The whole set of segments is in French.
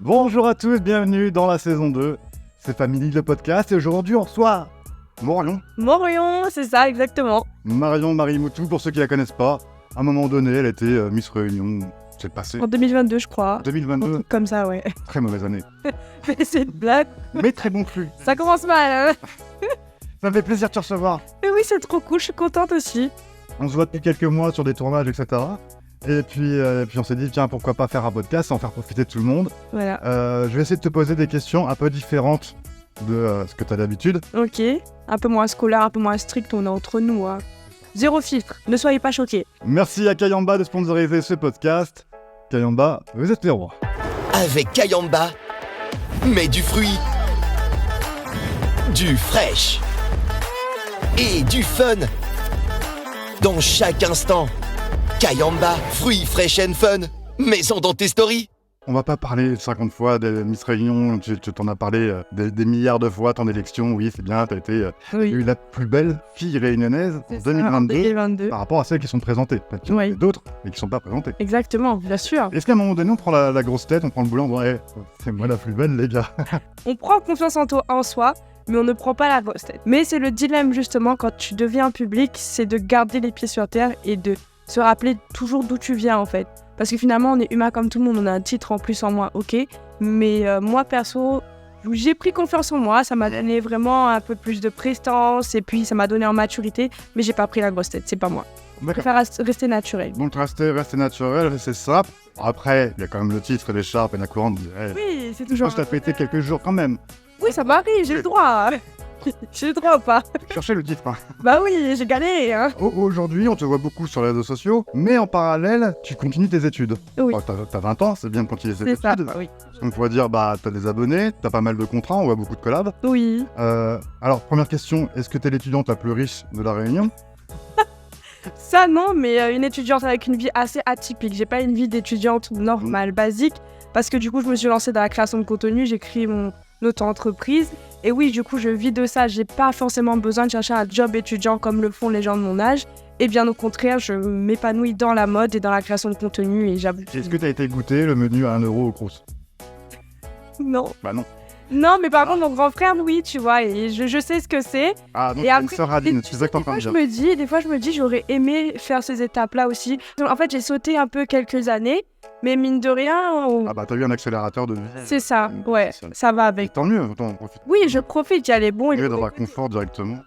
Bonjour à tous, bienvenue dans la saison 2. C'est Family le podcast et aujourd'hui on reçoit Marion. Marion, c'est ça, exactement. Marion Marimoutou, pour ceux qui la connaissent pas, à un moment donné, elle était Miss Réunion, c'est le passé. En 2022, je crois. 2022, Comme ça, ouais. très mauvaise année. Mais c'est une blague. Mais très bon flux. Ça commence mal, hein. Ça me fait plaisir de te recevoir. Mais oui, c'est trop cool, je suis contente aussi. On se voit depuis quelques mois sur des tournages, etc. Et puis on s'est dit, tiens, pourquoi pas faire un podcast, en faire profiter tout le monde. Voilà. Je vais essayer de te poser des questions un peu différentes de ce que tu as d'habitude. Ok. Un peu moins scolaire, un peu moins strict, on est entre nous, hein. Zéro filtre, ne soyez pas choqués. Merci à Kayamba de sponsoriser ce podcast. Kayamba, vous êtes les rois. Avec Kayamba, mais du fruit, du fraîche et du fun. Dans chaque instant, Kayamba, fruits fresh and fun, maison dans tes stories. On va pas parler 50 fois de Miss Réunion, tu t'en as parlé des milliards de fois, ton élection, oui c'est bien, t'as été Oui. la plus belle fille réunionnaise en C'est ça, 2022 2022. par rapport à celles qui sont présentées. Peut-être qu'il y en a Oui. d'autres, mais qui sont pas présentées. Exactement, bien sûr. Est-ce qu'à un moment donné on prend la grosse tête, on prend le boulot, on dit hey, c'est moi la plus belle les gars. On prend confiance en soi, mais on ne prend pas la grosse tête. Mais c'est le dilemme justement quand tu deviens public, c'est de garder les pieds sur terre et de se rappeler toujours d'où tu viens en fait. Parce que finalement on est humain comme tout le monde, on a un titre en plus en moins, ok. Mais moi perso, j'ai pris confiance en moi, ça m'a donné vraiment un peu plus de prestance et puis ça m'a donné en maturité, mais j'ai pas pris la grosse tête, c'est pas moi. Je D'accord. préfère rester naturel. Donc rester naturel, rester simple. Après, il y a quand même le titre, l'écharpe et la couronne. Hey, Oui, c'est je toujours... pense que t'as fêté quelques jours quand même. Oui, ça m'arrive, j'ai le droit. J'ai le droit ou pas? Cherchez le titre. Hein. Bah oui, j'ai galéré, hein. Aujourd'hui, on te voit beaucoup sur les réseaux sociaux, mais en parallèle, tu continues tes études. Oui. Oh, t'as 20 ans, c'est bien de continuer ses C'est ça, études. oui. On pourrait dire, bah, t'as des abonnés, t'as pas mal de contrats, on voit beaucoup de collabs. Oui. Alors, première question, est-ce que t'es l'étudiante la plus riche de la Réunion? Ça non, mais une étudiante avec une vie assez atypique. J'ai pas une vie d'étudiante normale, basique, parce que du coup je me suis lancée dans la création de contenu, j'ai créé mon auto-entreprise, et oui, du coup je vis de ça, j'ai pas forcément besoin de chercher un job étudiant comme le font les gens de mon âge, et bien au contraire, je m'épanouis dans la mode et dans la création de contenu, et j'avoue... Est-ce que t'as été goûter le menu à 1€ au Crous? Non. Bah non. Non, mais par contre mon grand frère, oui, tu vois, et je sais ce que c'est. Ah, donc Et t'as une après, sœur Aline, tu c'est ça que t'es en des train fois, de dire. des fois, je me dis, j'aurais aimé faire ces étapes-là aussi. Donc, en fait, j'ai sauté un peu quelques années, mais mine de rien, Ah bah, t'as eu un accélérateur de vie. c'est ça, ouais, ça va Et avec. tant mieux, autant en profiter. Oui, je profite, il y a les bons et Tu les es dans mauvais. la confort directement.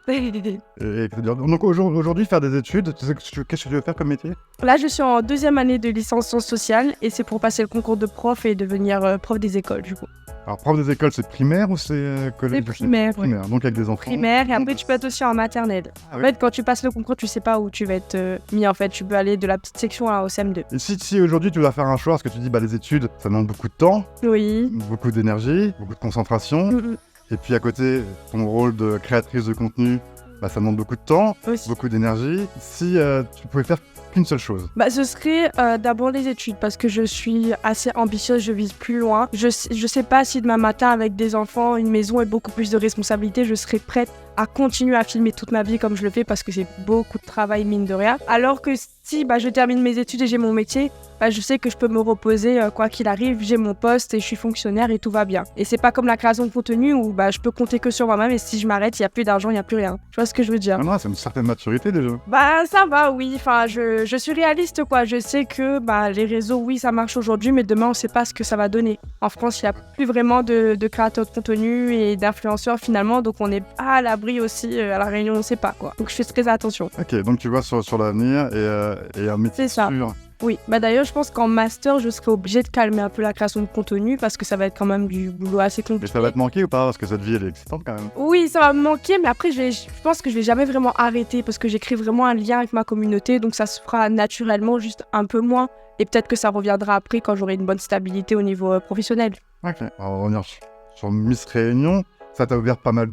Donc aujourd'hui, faire des études, tu sais qu'est-ce que tu veux faire comme métier? Là, je suis en 2e année de licence sciences sociales et c'est pour passer le concours de prof et devenir prof des écoles, du coup. Alors, prof des écoles, c'est primaire ou c'est collège? C'est primaire, ouais. Primaire, donc avec des enfants. Primaire, et après, tu peux être aussi en maternelle. Ah En oui. fait, quand tu passes le concours, tu sais pas où tu vas être mis, en fait. Tu peux aller de la petite section au CM2. Et si aujourd'hui tu dois faire un choix, parce que tu dis, bah les études, ça demande beaucoup de temps, Oui. beaucoup d'énergie, beaucoup de concentration, Mm, et puis à côté, ton rôle de créatrice de contenu, bah ça demande beaucoup de temps, aussi. beaucoup d'énergie. Si tu pouvais faire qu'une seule chose, Bah, ce serait d'abord les études parce que je suis assez ambitieuse, je vise plus loin. Je sais pas si demain matin, avec des enfants, une maison et beaucoup plus de responsabilités, je serais prête à continuer à filmer toute ma vie comme je le fais parce que c'est beaucoup de travail, mine de rien. Alors que si je termine mes études et j'ai mon métier, je sais que je peux me reposer quoi qu'il arrive, j'ai mon poste et je suis fonctionnaire et tout va bien. Et c'est pas comme la création de contenu où je peux compter que sur moi-même et si je m'arrête, il y a plus d'argent, il y a plus rien. Tu vois ce que je veux dire? ah non, c'est une certaine maturité déjà. Bah ça va, oui. Enfin, je suis réaliste, quoi. Je sais que les réseaux, oui, ça marche aujourd'hui, mais demain, on sait pas ce que ça va donner. En France, il y a plus vraiment de créateurs de contenu et d'influenceurs finalement, donc on est pas à l'abri aussi à La Réunion, on sait pas, quoi. Donc je fais très attention. Ok, donc tu vois sur l'avenir et un métier C'est ça. sûr. Oui, d'ailleurs, je pense qu'en master, je serai obligée de calmer un peu la création de contenu parce que ça va être quand même du boulot assez Mais compliqué. ça va te manquer ou pas? Parce que cette vie, elle est excitante quand même. Oui, ça va me manquer, mais après, je pense que je vais jamais vraiment arrêter parce que j'écris vraiment un lien avec ma communauté, donc ça se fera naturellement, juste un peu moins. Et peut-être que ça reviendra après quand j'aurai une bonne stabilité au niveau professionnel. Ok, on va revenir sur Miss Réunion. Ça t'a ouvert pas mal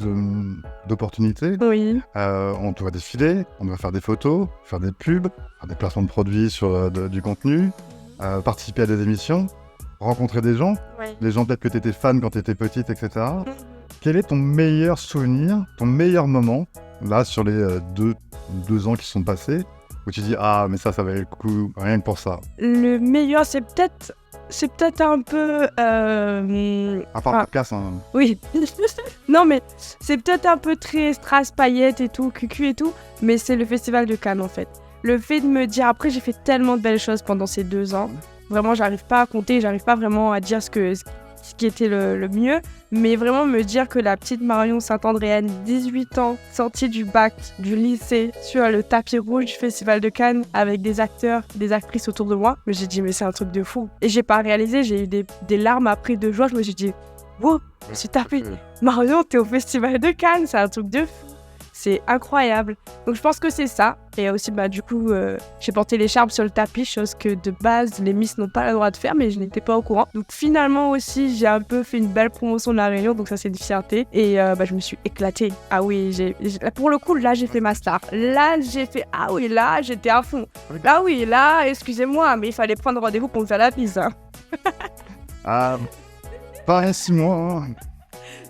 d'opportunités. Oui, On doit défiler, on doit faire des photos, faire des pubs, faire des placements de produits sur du contenu, participer à des émissions, rencontrer des gens, des gens peut-être que tu étais fan quand tu étais petite, etc. Quel est ton meilleur souvenir, ton meilleur moment, là, sur les deux ans qui sont passés, où tu dis « Ah, mais ça valait le coup, rien que pour ça ». Le meilleur, c'est peut-être c'est peut-être un peu... À part podcast, hein. Oui. Non, mais c'est peut-être un peu très strass, paillettes et tout, cucu et tout, mais c'est le Festival de Cannes, en fait. Le fait de me dire... Après, j'ai fait tellement de belles choses pendant ces 2 ans. Vraiment, j'arrive pas à compter, j'arrive pas vraiment à dire ce qui était le mieux, mais vraiment me dire que la petite Marion Saint-Andréenne, 18 ans, sortie du bac, du lycée, sur le tapis rouge du Festival de Cannes, avec des acteurs, des actrices autour de moi, j'ai dit, mais c'est un truc de fou. Et j'ai pas réalisé, j'ai eu des larmes après de joie, je me suis dit, wow, je me suis tapé. Marion, t'es au Festival de Cannes, c'est un truc de fou. C'est incroyable. Donc je pense que c'est ça. Et aussi, du coup, j'ai porté l'écharpe sur le tapis, chose que de base, les Miss n'ont pas le droit de faire, mais je n'étais pas au courant. Donc finalement aussi, j'ai un peu fait une belle promotion de la Réunion, donc ça c'est une fierté. Et je me suis éclatée. Ah oui, pour le coup, là j'ai fait ma star. Là j'ai fait, ah oui, là j'étais à fond. Là oui, là, excusez-moi, mais il fallait prendre rendez-vous pour me faire la pizza. Pas 6 mois, hein.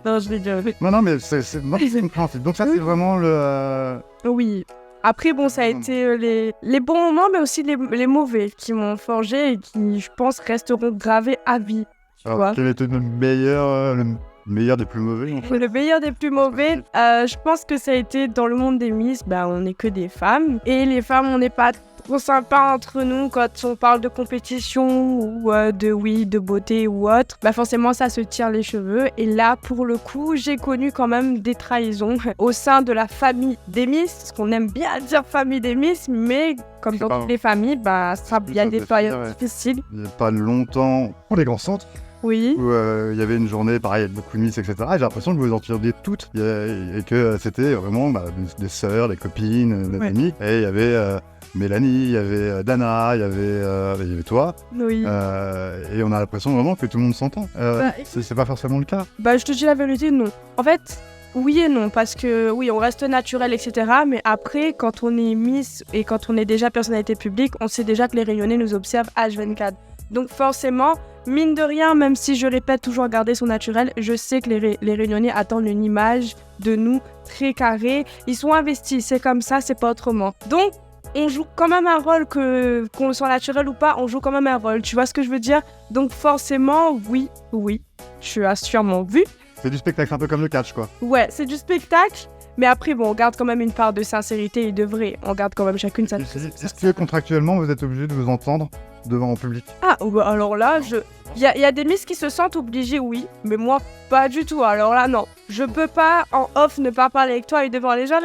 Non, je l'ai déjà fait. Non, mais c'est compréhensible. Donc ça, c'est vraiment le... Oui. Après, bon, ça a été les bons moments, mais aussi les mauvais qui m'ont forgé et qui, je pense, resteront gravés à vie. Alors, quel était le meilleur des plus mauvais, en fait? Le meilleur des plus mauvais, je pense que ça a été dans le monde des Miss, on n'est que des femmes. Et les femmes, on n'est pas trop sympa entre nous quand on parle de compétition ou de beauté ou autre. Forcément, ça se tire les cheveux. Et là, pour le coup, j'ai connu quand même des trahisons au sein de la famille des Miss, parce qu'on aime bien dire famille des Miss, mais comme dans toutes les familles, il y a des périodes difficiles. Il n'y a pas longtemps, pour les grands centres, oui. Où il y avait une journée, pareil, avec beaucoup de Miss, etc. Et j'ai l'impression que vous entendiez toutes, et que c'était vraiment des sœurs, des copines, des amis. Et il y avait Mélanie, il y avait Dana, il y avait toi. Oui. Et on a l'impression vraiment que tout le monde s'entend. C'est pas forcément le cas. Je te dis la vérité, non. En fait, oui et non, parce que oui, on reste naturel, etc. Mais après, quand on est Miss et quand on est déjà personnalité publique, on sait déjà que les Réunionnais nous observent H24. Donc forcément, mine de rien, même si je répète toujours garder son naturel, je sais que les Réunionnais attendent une image de nous très carrée. Ils sont investis, c'est comme ça, c'est pas autrement. Donc, on joue quand même un rôle, qu'on soit naturel ou pas, on joue quand même un rôle. Tu vois ce que je veux dire? Donc forcément, oui, je suis sûrement vue. C'est du spectacle, un peu comme le catch, quoi. Ouais, c'est du spectacle. Mais après, on garde quand même une part de sincérité et de vrai. On garde quand même chacune sa... Est-ce que contractuellement, vous êtes obligé de vous entendre devant un public? Ah, alors là, il y a des Miss qui se sentent obligées, oui. Mais moi, pas du tout. Alors là, non. Je peux pas, en off, ne pas parler avec toi et devant les gens.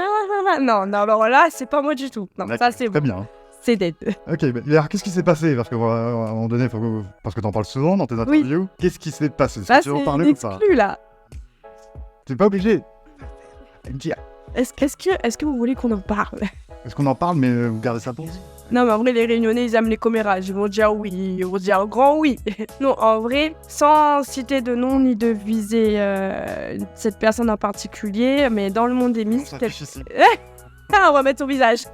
Non, alors là, c'est pas moi du tout. Non, ça, c'est très bon. bien. C'est dead. Ok, alors qu'est-ce qui s'est passé? Parce qu'à un moment donné, parce que t'en parles souvent dans tes interviews. Oui. Qu'est-ce qui s'est passé? Ça, c'est exclu, là. T'es pas obligé. Est-ce que vous voulez qu'on en parle? Est-ce qu'on en parle, mais vous gardez ça pour vous? Non, mais en vrai, les Réunionnais, ils aiment les commérages. Ils vont dire oui, ils vont dire grand oui. Non, en vrai, sans citer de nom ni de viser cette personne en particulier, mais dans le monde des Miss... On va mettre son visage.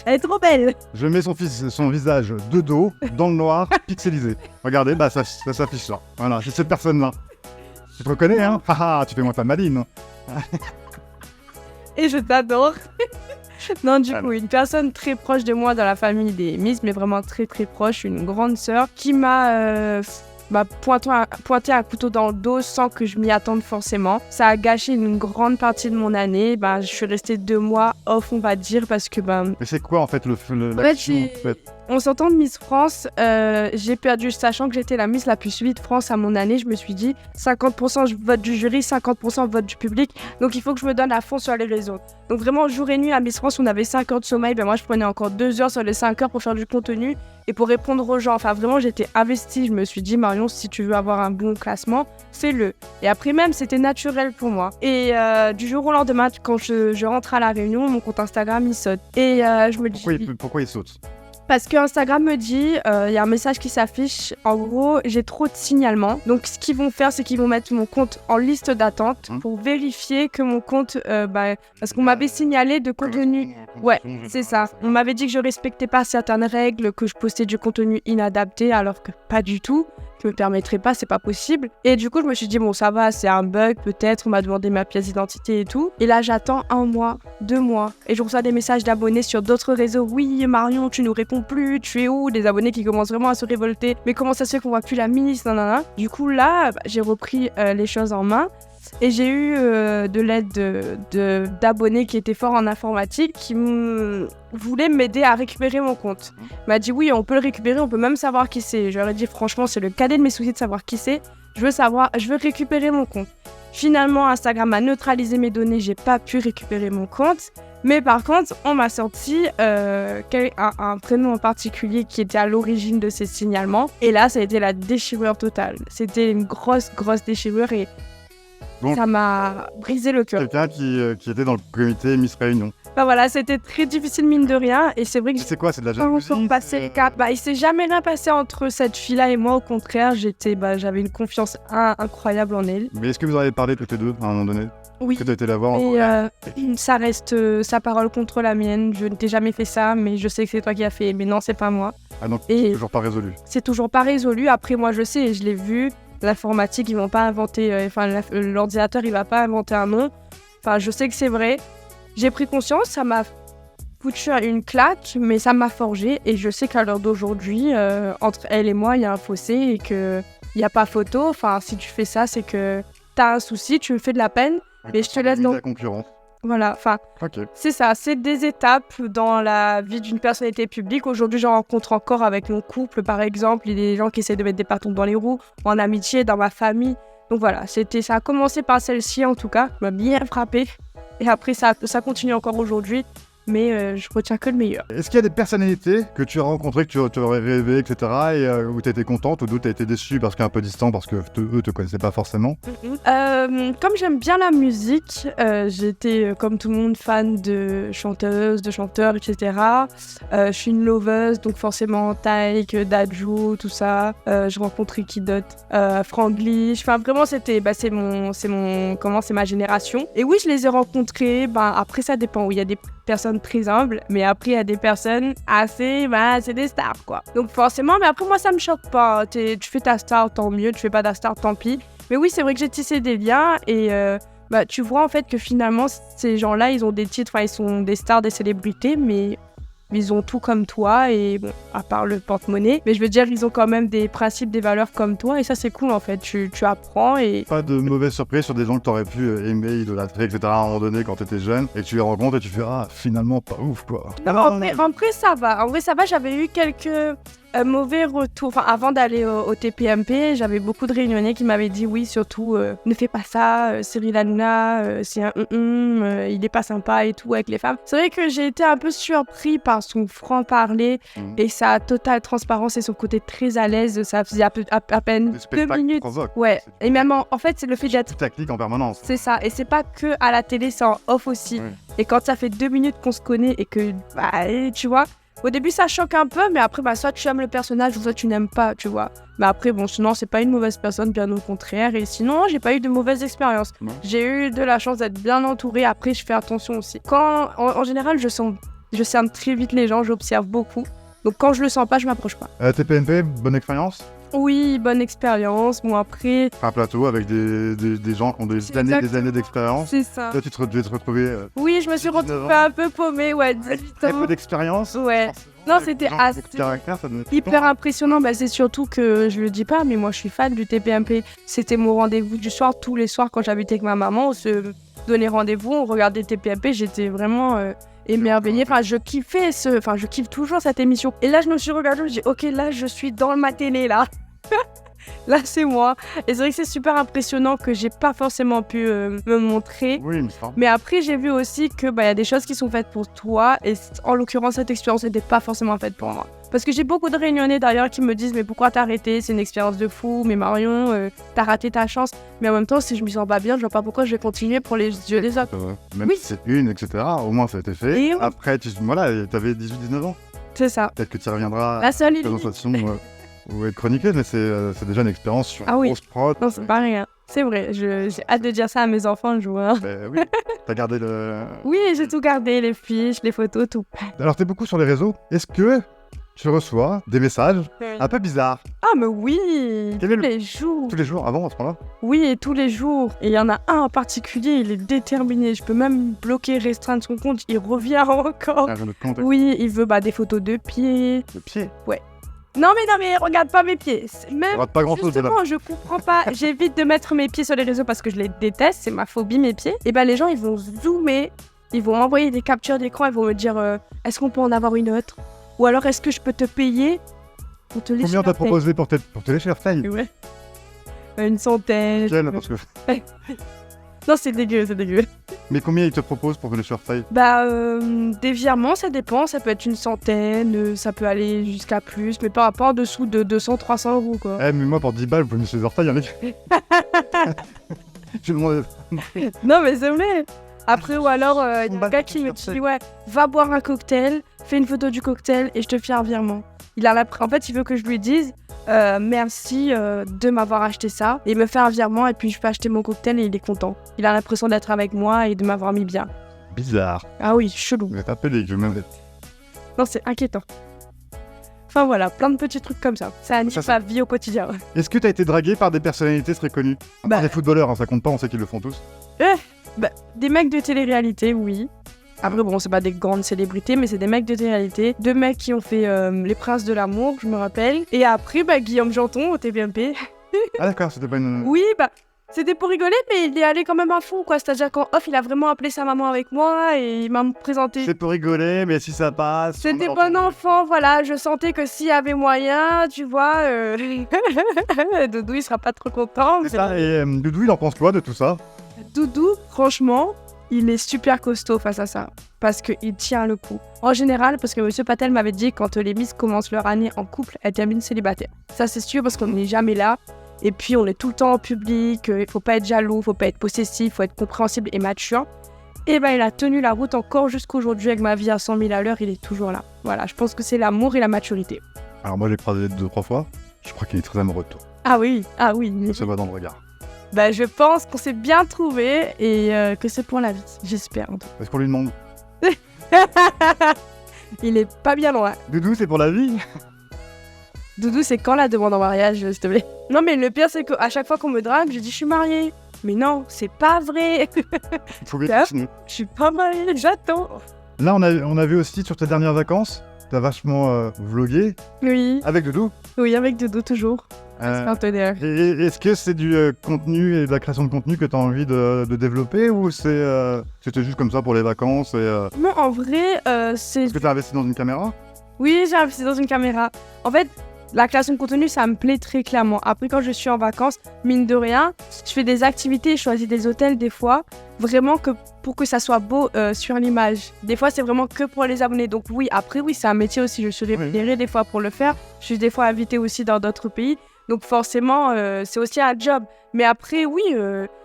Elle est trop belle. Je mets son visage de dos, dans le noir, pixelisé. Regardez, ça s'affiche là. Voilà, c'est cette personne-là. Tu te reconnais, hein? Haha, tu fais moins ta maline. Et je t'adore. Non, du coup, une personne très proche de moi dans la famille des Miss, mais vraiment très très proche, une grande sœur, qui m'a pointé un couteau dans le dos sans que je m'y attende forcément. Ça a gâché une grande partie de mon année. Je suis restée 2 mois off, on va dire, parce que... Mais c'est quoi en fait l'action, en fait On s'entend de Miss France, j'ai perdu, sachant que j'étais la Miss la plus suivie de France à mon année, je me suis dit 50% vote du jury, 50% vote du public, donc il faut que je me donne à fond sur les réseaux. Donc vraiment, jour et nuit à Miss France, on avait 5 heures de sommeil, moi je prenais encore 2 heures sur les 5 heures pour faire du contenu et pour répondre aux gens. Enfin vraiment, j'étais investie, je me suis dit Marion, si tu veux avoir un bon classement, fais-le. Et après même, c'était naturel pour moi. Et du jour au lendemain, quand je rentre à La Réunion, mon compte Instagram, il saute. Et je me dis... Pourquoi il saute? Parce que Instagram me dit, y a un message qui s'affiche, en gros, j'ai trop de signalements. Donc ce qu'ils vont faire, c'est qu'ils vont mettre mon compte en liste d'attente pour vérifier que mon compte... parce qu'on m'avait signalé de contenu... Ouais, c'est ça. On m'avait dit que je respectais pas certaines règles, que je postais du contenu inadapté, alors que pas du tout. Je me permettrais pas, c'est pas possible. Et du coup, je me suis dit, bon, ça va, c'est un bug, peut-être, on m'a demandé ma pièce d'identité et tout. Et là, j'attends 1 mois, 2 mois. Et je reçois des messages d'abonnés sur d'autres réseaux. Oui, Marion, tu nous réponds répond plus, tu es où? Des abonnés qui commencent vraiment à se révolter. Mais comment ça se fait qu'on voit plus la ministre? Nanana. Du coup, là, j'ai repris les choses en main. Et j'ai eu de l'aide d'abonnés qui étaient forts en informatique qui voulaient m'aider à récupérer mon compte. Il m'a dit oui, on peut le récupérer, on peut même savoir qui c'est. Je leur ai dit franchement, c'est le cadet de mes soucis de savoir qui c'est. Je veux récupérer mon compte. Finalement, Instagram a neutralisé mes données, j'ai pas pu récupérer mon compte. Mais par contre, on m'a sorti un prénom en particulier qui était à l'origine de ces signalements. Et là, ça a été la déchirure totale. C'était une grosse déchirure et donc, ça m'a brisé le cœur. Quelqu'un qui était dans le comité Miss Réunion. Bah voilà, c'était très difficile mine de rien. Et c'est vrai que c'est quoi, c'est de la jalousie? Il s'est jamais rien passé entre cette fille-là et moi. Au contraire, j'avais une confiance incroyable en elle. Mais est-ce que vous en avez parlé toutes les deux à un moment donné? Oui. Que tu as été la voir et ça reste sa parole contre la mienne. Je ne t'ai jamais fait ça, mais je sais que c'est toi qui as fait. Mais non, c'est pas moi. Ah donc c'est toujours pas résolu? C'est toujours pas résolu. Après, moi, je sais, je l'ai vu. L'informatique, ils vont pas inventer... l'ordinateur, il va pas inventer un nom. Enfin, je sais que c'est vrai. J'ai pris conscience, ça m'a foutu une claque, mais ça m'a forgé. Et je sais qu'à l'heure d'aujourd'hui, entre elle et moi, il y a un fossé et qu'il n'y a pas photo. Enfin, si tu fais ça, c'est que t'as un souci, tu me fais de la peine. Mais je te laisse dans... la concurrence. Voilà, enfin, C'est ça, c'est des étapes dans la vie d'une personnalité publique. Aujourd'hui, j'en rencontre encore avec mon couple, par exemple. Il y a des gens qui essaient de mettre des bâtons dans les roues, en amitié, dans ma famille. Donc voilà, ça a commencé par celle-ci en tout cas, qui m'a bien frappée. Et après, ça continue encore aujourd'hui. Mais je retiens que le meilleur. Est-ce qu'il y a des personnalités que tu as rencontrées, que tu aurais rêvé, etc., et où tu étais contente, ou d'où tu as été déçue parce qu'un peu distant, parce que eux te connaissaient pas forcément? Comme j'aime bien la musique, j'étais comme tout le monde fan de chanteuses, de chanteurs, etc. Je suis une loveuse, donc forcément Taïk, Dadju, tout ça. Je rencontrais qui d'autre, Franglish. Enfin vraiment c'est ma génération. Et oui, je les ai rencontrés. Après ça dépend. Il y a des personnes très humbles, mais après il y a des personnes assez, c'est des stars quoi. Donc forcément, mais après moi ça me choque pas. Tu fais ta star, tant mieux. Tu fais pas ta star, tant pis. Mais oui, c'est vrai que j'ai tissé des liens et tu vois en fait que finalement ces gens-là, ils ont des titres, ils sont des stars, des célébrités, mais ils ont tout comme toi et bon, à part le porte-monnaie, mais je veux dire, ils ont quand même des principes, des valeurs comme toi et ça c'est cool en fait, tu apprends et... Pas de mauvaises surprises sur des gens que t'aurais pu aimer, idolâtrer, etc. à un moment donné quand t'étais jeune et tu les rencontres et tu fais finalement pas ouf quoi. En vrai ça va, j'avais eu quelques... mauvais retour. Enfin, avant d'aller au TPMP, j'avais beaucoup de Réunionnais qui m'avaient dit oui, surtout ne fais pas ça, Cyril Hanouna, c'est il est pas sympa et tout avec les femmes. C'est vrai que j'ai été un peu surpris par son franc-parler et sa totale transparence et son côté très à l'aise. Ça faisait à peine 2 minutes. Ouais. Et même en fait, c'est le fait d'être. Ça clique en permanence. C'est ça. Et c'est pas que à la télé, c'est en off aussi. Oui. Et quand ça fait 2 minutes qu'on se connaît et que tu vois. Au début, ça choque un peu, mais après, soit tu aimes le personnage, ou soit tu n'aimes pas, tu vois. Mais après, sinon, c'est pas une mauvaise personne, bien au contraire. Et sinon, j'ai pas eu de mauvaise expérience. J'ai eu de la chance d'être bien entourée. Après, je fais attention aussi. En général, je sens très vite les gens, j'observe beaucoup. Donc, quand je le sens pas, je m'approche pas. TPMP, bonne expérience? Oui, bonne expérience. Bon, après... Un plateau avec des gens qui ont des années d'expérience. C'est ça. Là, tu devais te retrouver... oui, je me suis retrouvée un peu paumée, 18 ans. Très peu d'expérience. Ouais. Non, c'était assez... hyper impressionnant. C'est surtout que, je le dis pas, mais moi, je suis fan du TPMP. C'était mon rendez-vous du soir. Tous les soirs, quand j'habitais avec ma maman, on se donnait rendez-vous, on regardait le TPMP. J'étais vraiment... émerveillée, je kiffe toujours cette émission. Et là, je me suis regardée, je me suis dit, ok, là, je suis dans ma télé, là. Là, c'est moi. Et c'est vrai que c'est super impressionnant que j'ai pas forcément pu me montrer. Oui, il me semble. Mais après, j'ai vu aussi que y a des choses qui sont faites pour toi. Et en l'occurrence, cette expérience n'était pas forcément faite pour moi. Parce que j'ai beaucoup de Réunionnais d'ailleurs qui me disent mais pourquoi t'as arrêté? C'est une expérience de fou, mais Marion, t'as raté ta chance. Mais en même temps, si je me sens pas bien, je vois pas pourquoi je vais continuer pour les yeux des autres. Même si c'est etc. Au moins ça a été fait. Et après, t'avais 18-19 ans. C'est ça. Peut-être que tu reviendras la seule ou être chroniqueuse, mais c'est déjà une expérience sur une grosse prod. Non, c'est pas rien. C'est vrai, j'ai hâte de dire ça à mes enfants le jour. Oui, t'as gardé le... Oui, j'ai tout gardé, les fiches, les photos, tout. Alors, t'es beaucoup sur les réseaux. Est-ce que tu reçois des messages un peu bizarres. Ah, mais oui, les jours. Tous les jours, avant, à ce moment-là. Oui, et tous les jours. Et il y en a un en particulier, il est déterminé. Je peux même bloquer, restreindre son compte, il revient encore. Ah, j'ai notre compte. Oui, il veut des photos de pieds. De pieds. Non mais regarde pas mes pieds. Même Regarde pas grand-chose, justement, je comprends pas. J'évite de mettre mes pieds sur les réseaux parce que je les déteste, c'est ma phobie, mes pieds. Et les gens, ils vont zoomer, ils vont envoyer des captures d'écran, ils vont me dire est-ce qu'on peut en avoir une autre? Ou alors est-ce que je peux te payer pour te lécher? Combien t'as proposé pour te lécher la taille? Ouais. Une centaine. Quel, parce que... Non, c'est dégueu, c'est dégueu. Mais combien ils te proposent pour te lécher la taille? Des virements, ça dépend. Ça peut être une centaine, ça peut aller jusqu'à plus, mais pas en dessous de 200-300 euros, quoi. Mais moi, pour 10 balles, vous pouvez me lécher les orteils, Je demande... Non, mais c'est vrai. Après, ou alors, il y a un gars qui me dit ouais, va boire un cocktail, fais une photo du cocktail et je te fais un virement. En fait, il veut que je lui dise merci de m'avoir acheté ça et me faire un virement et puis je peux acheter mon cocktail et il est content. Il a l'impression d'être avec moi et de m'avoir mis bien. Bizarre. Ah oui, chelou. Vous êtes un peu dégueu, même. Non, c'est inquiétant. Enfin voilà, plein de petits trucs comme ça. Ça anime ma vie au quotidien. Est-ce que t'as été dragué par des personnalités très connues? Les footballeurs, hein, ça compte pas, on sait qu'ils le font tous. Des mecs de télé-réalité, oui. Après, bon, c'est pas des grandes célébrités, mais c'est des mecs de télé-réalité. 2 mecs qui ont fait Les Princes de l'amour, je me rappelle. Et après, Guillaume Janton au TPMP. Ah d'accord, c'était pas une... Oui, c'était pour rigoler, mais il est allé quand même à fond, quoi. C'est-à-dire qu'en off, il a vraiment appelé sa maman avec moi et il m'a présenté. C'est pour rigoler, mais si ça passe... C'était bon enfant, voilà. Je sentais que s'il y avait moyen, tu vois... Doudou, il sera pas trop content. C'est ça, et Doudou, il en pense quoi de tout ça? Doudou, franchement... il est super costaud face à ça, parce qu'il tient le coup. En général, parce que Monsieur Patel m'avait dit que quand les Miss commencent leur année en couple, elles terminent célibataires. Ça c'est sûr, parce qu'on n'est jamais là, et puis on est tout le temps en public, il faut pas être jaloux, il faut pas être possessif, il faut être compréhensible et mature. Et il a tenu la route encore jusqu'aujourd'hui avec ma vie à 100 000 à l'heure, il est toujours là. Voilà, je pense que c'est l'amour et la maturité. Alors moi j'ai croisé 2-3 fois, je crois qu'il est très amoureux de toi. Ah oui. Ça se voit dans le regard. Je pense qu'on s'est bien trouvé et que c'est pour la vie, j'espère en tout cas. Est-ce qu'on lui demande? Il est pas bien loin. Doudou, c'est pour la vie? Doudou, c'est quand la demande en mariage, s'il te plaît? Non, mais le pire, c'est qu'à chaque fois qu'on me drague, je dis je suis mariée. Mais non, c'est pas vrai. Il faut que je suis pas mariée, j'attends. Là, on a vu aussi sur tes dernières vacances, t'as vachement vlogué. Oui. Avec Doudou? Oui, avec Doudou, toujours. Est-ce que c'est du contenu et de la création de contenu que tu as envie de développer ou c'était juste comme ça pour les vacances Non, en vrai, c'est... Est-ce que tu as investi dans une caméra? Oui, j'ai investi dans une caméra. En fait, la création de contenu, ça me plaît très clairement. Après, quand je suis en vacances, mine de rien, je fais des activités, je choisis des hôtels des fois, vraiment que pour que ça soit beau sur l'image. Des fois, c'est vraiment que pour les abonnés. Donc oui, après, oui, c'est un métier aussi. Je suis rémunérée des fois pour le faire. Je suis des fois invitée aussi dans d'autres pays. Donc forcément, c'est aussi un job. Mais après, oui,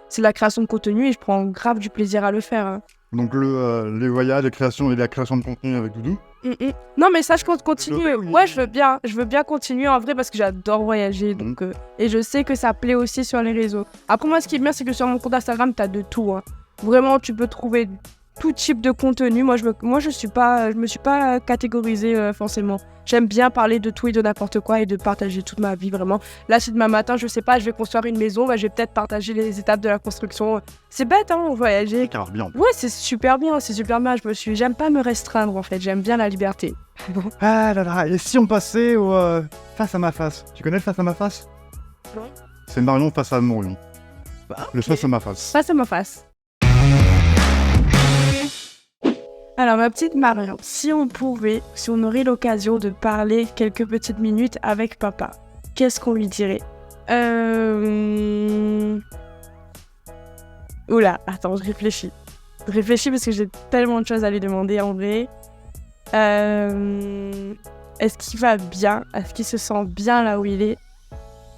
c'est la création de contenu et je prends grave du plaisir à le faire. Hein. Donc les voyages, les créations et la création de contenu avec Doudou? Non, mais ça, je compte continuer. Ouais, je veux bien continuer en vrai parce que j'adore voyager. Donc, et je sais que ça plaît aussi sur les réseaux. Après, moi, ce qui est bien, c'est que sur mon compte Instagram, t'as de tout. Hein. Vraiment, tu peux trouver tout type de contenu. Moi, je me suis pas catégorisée forcément. J'aime bien parler de tout et de n'importe quoi et de partager toute ma vie, vraiment. Là, si demain matin, je sais pas, je vais construire une maison, je vais peut-être partager les étapes de la construction. C'est bête, hein, voyager. C'est bien. Ouais, c'est super bien, J'aime pas me restreindre, en fait. J'aime bien la liberté. Ah là là, et si on passait au face à ma face? Tu connais le face à ma face? Non. C'est Marion face à Marion. Le face à ma face. Face à ma face. Alors, ma petite Marion, si on aurait l'occasion de parler quelques petites minutes avec papa, qu'est-ce qu'on lui dirait? Oula, attends, je réfléchis. Parce que j'ai tellement de choses à lui demander en vrai. Est-ce qu'il va bien? Est-ce qu'il se sent bien là où il est?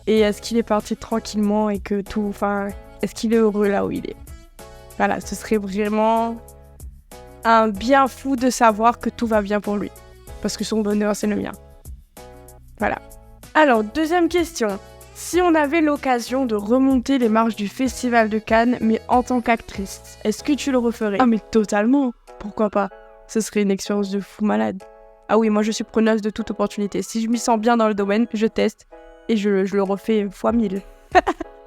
Et est-ce qu'il est parti tranquillement et que tout... Enfin, est-ce qu'il est heureux là où il est? Voilà, ce serait vraiment... un bien fou de savoir que tout va bien pour lui. Parce que son bonheur, c'est le mien. Voilà. Alors, deuxième question. Si on avait l'occasion de remonter les marches du Festival de Cannes, mais en tant qu'actrice, est-ce que tu le referais? Ah, mais totalement. Pourquoi pas? Ce serait une expérience de fou malade. Ah oui, moi je suis preneuse de toute opportunité. Si je m'y sens bien dans le domaine, je teste et je le refais fois 1000.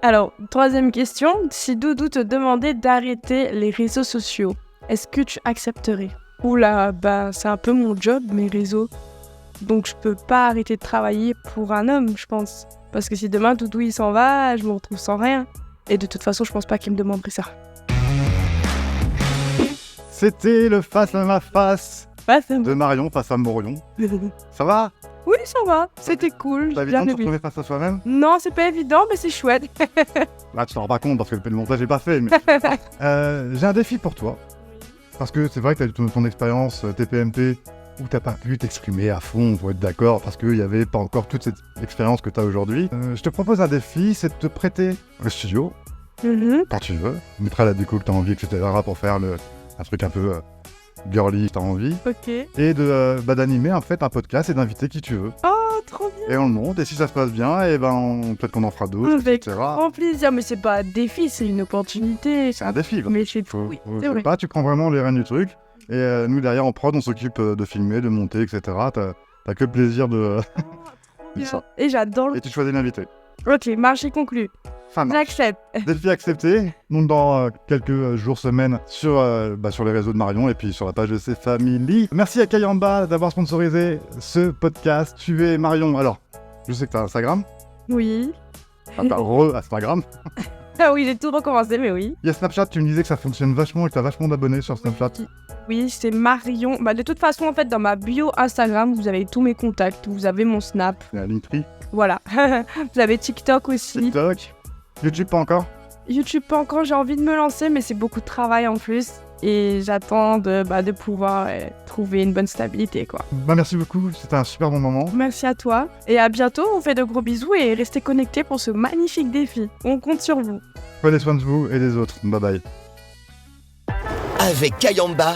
Alors, 3e question. Si Doudou te demandait d'arrêter les réseaux sociaux, est-ce que tu accepterais ? Oula, c'est un peu mon job, mes réseaux. Donc je peux pas arrêter de travailler pour un homme, je pense. Parce que si demain Doudou il s'en va, je me retrouve sans rien. Et de toute façon, je pense pas qu'il me demanderait ça. C'était le face à ma face de Marion face à Morion. Ça va ? Oui, ça va. C'était cool. C'est évident de se retrouver face à soi-même ? Non, c'est pas évident, mais c'est chouette. Là, tu t'en rends pas compte parce que le montage n'est pas fait. Mais... j'ai un défi pour toi. Parce que c'est vrai que tu as eu ton expérience TPMP où tu n'as pas pu t'exprimer à fond, on va être d'accord, parce qu'il n'y avait pas encore toute cette expérience que tu as aujourd'hui. Je te propose un défi, c'est de te prêter le studio, quand tu veux. On mettra la déco que tu as envie, etc. pour faire un truc un peu girly que tu as envie. Ok. Et d'animer en fait un podcast et d'inviter qui tu veux. Oh, trop bien. Et on le monte, et si ça se passe bien, et peut-être qu'on en fera d'autres, Avec etc. grand plaisir, mais c'est pas un défi, c'est une opportunité. C'est un défi. Mais c'est tout, oui, c'est vrai. Pas, tu prends vraiment les rênes du truc. Et nous, derrière, en prod, on s'occupe de filmer, de monter, etc. T'as que le plaisir de ça. Et j'adore. Et tu choisis l'invité. Ok, marché conclu. J'accepte. Défi accepté. Donc dans quelques jours, semaines, sur les réseaux de Marion et puis sur la page de ses familles. Merci à Kayamba d'avoir sponsorisé ce podcast. Suivez Marion. Alors, je sais que t'as Instagram. Oui. T'as re-Instagram. Ah oui, j'ai tout recommencé, mais oui. Il y a Snapchat, tu me disais que ça fonctionne vachement et que t'as vachement d'abonnés sur Snapchat. Oui, c'est Marion. De toute façon, en fait, dans ma bio Instagram, vous avez tous mes contacts. Vous avez mon Snap. La Linktree. Voilà. Vous avez TikTok aussi. TikTok. YouTube, pas encore ? YouTube, pas encore. J'ai envie de me lancer, mais c'est beaucoup de travail en plus. Et j'attends de pouvoir trouver une bonne stabilité, quoi. Merci beaucoup, c'était un super bon moment. Merci à toi. Et à bientôt, on fait de gros bisous et restez connectés pour ce magnifique défi. On compte sur vous. Prenez soin de vous et des autres. Bye bye. Avec Kayamba,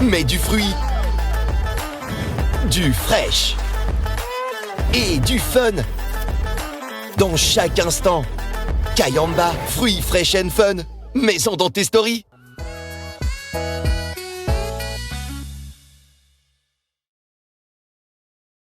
mets du fruit, du fraîche et du fun dans chaque instant. Kayamba, fruits fresh and fun, mets-en dans tes stories.